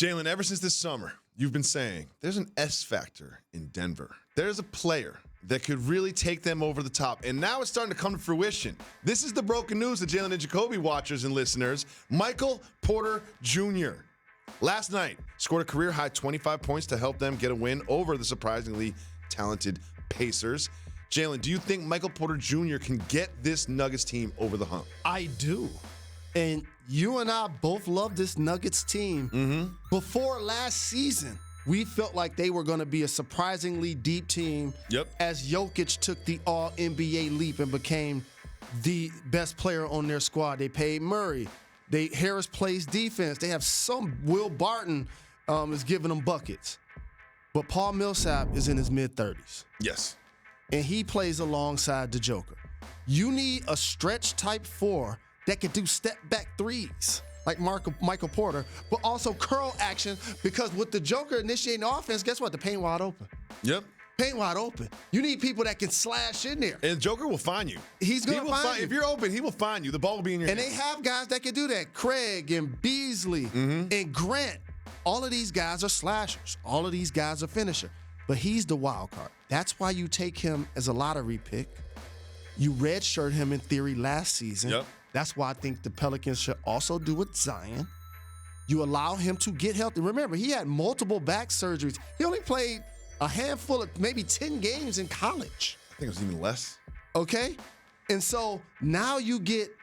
Jalen, ever since this summer, you've been saying there's an S factor in Denver. There's a player that could really take them over the top, and now it's starting to come to fruition. This is the broken news to Jalen Jacoby watchers and listeners. Michael Porter Jr. last night scored a career-high 25 points to help them get a win over the surprisingly talented Pacers. Jalen, do you think Michael Porter Jr. can get this Nuggets team over the hump? I do. And you and I both love this Nuggets team. Before last season, we felt like they were going to be a surprisingly deep team as Jokic took the all-NBA leap and became the best player on their squad. They paid Murray. Harris plays defense. They have Will Barton is giving them buckets. But Paul Millsap is in his mid-30s. Yes. And he plays alongside the Joker. You need a stretch type 4 that can do step-back threes like Michael Porter, but also curl action, because with the Joker initiating offense, guess what? The paint wide open. Yep. Paint wide open. You need people that can slash in there. And Joker will find you. He's going to find you. If you're open, he will find you. The ball will be in your hand. And they have guys that can do that. Craig and Beasley and Grant. All of these guys are slashers. All of these guys are finishers. But he's the wild card. That's why you take him as a lottery pick. You redshirt him in theory last season. Yep. That's why I think the Pelicans should also do with Zion. You allow him to get healthy. Remember, he had multiple back surgeries. He only played a handful of maybe 10 games in college. I think it was even less. Okay? And so now you get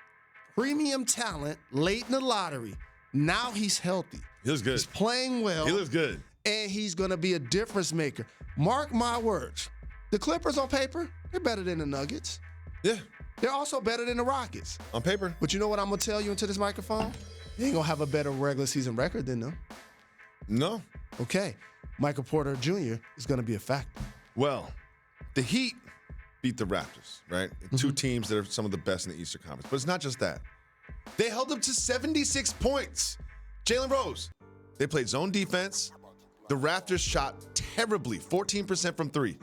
premium talent late in the lottery. Now he's healthy. He looks good. He's playing well. He looks good. And he's going to be a difference maker. Mark my words. The Clippers on paper, they're better than the Nuggets. Yeah. They're also better than the Rockets. On paper. But you know what I'm going to tell you into this microphone? They ain't going to have a better regular season record than them. No. Okay. Michael Porter Jr. is going to be a factor. Well, the Heat beat the Raptors, right? Two teams that are some of the best in the Eastern Conference. But it's not just that. They held them to 76 points. Jalen Rose. They played zone defense. The Raptors shot terribly, 14% from three.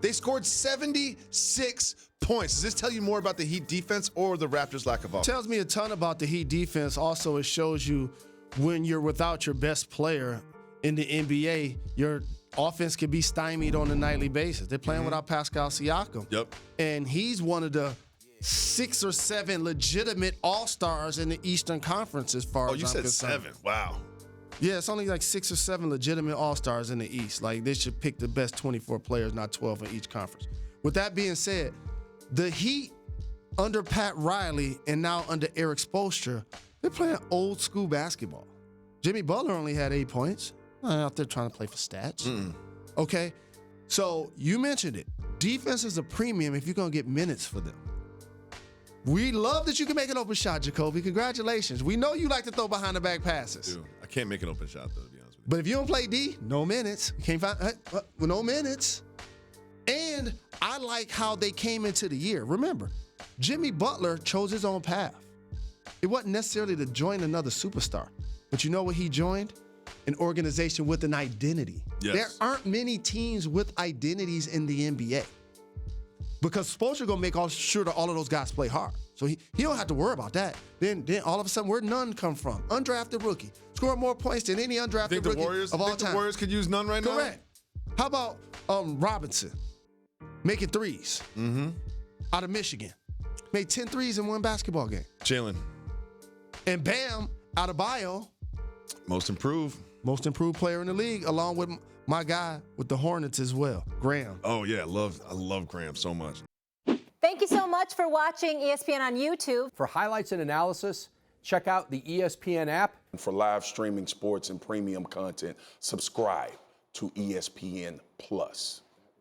They scored 76 points. Does this tell you more about the Heat defense or the Raptors' lack of offense? It tells me a ton about the Heat defense. Also, it shows you when you're without your best player in the NBA, your offense can be stymied on a nightly basis. They're playing without Pascal Siakam. Yep. And he's one of the 6 or 7 legitimate all-stars in the Eastern Conference as far as I'm concerned. Oh, you said 7. Wow. Yeah, it's only like 6 or 7 legitimate all-stars in the East. Like, they should pick the best 24 players, not 12 in each conference. With that being said, the Heat under Pat Riley and now under Eric Spoelstra, they're playing old-school basketball. Jimmy Butler only had 8 points. Not out there trying to play for stats. Okay? So, you mentioned it. Defense is a premium if you're going to get minutes for them. We love that you can make an open shot, Jacoby. Congratulations. We know you like to throw behind-the-back passes. Dude, I can't make an open shot, though, to be honest with you. But if you don't play D, no minutes. You can't find no minutes. And I like how they came into the year. Remember, Jimmy Butler chose his own path. It wasn't necessarily to join another superstar. But you know what he joined? An organization with an identity. Yes. There aren't many teams with identities in the NBA. Because Spoelstra going to make sure that all of those guys play hard. So he don't have to worry about that. Then all of a sudden, where'd Nunn come from? Undrafted rookie. Scoring more points than any undrafted rookie of all time. The Warriors could use Nunn right now? Correct. How about Robinson? Making threes. Out of Michigan. Made 10 threes in one basketball game. Jalen. And Bam, out of Bio. Most improved player in the league, along with my guy with the Hornets as well, Graham. Oh, yeah. I love Graham so much. Thank you so much for watching ESPN on YouTube. For highlights and analysis, check out the ESPN app. For live streaming sports and premium content, subscribe to ESPN Plus.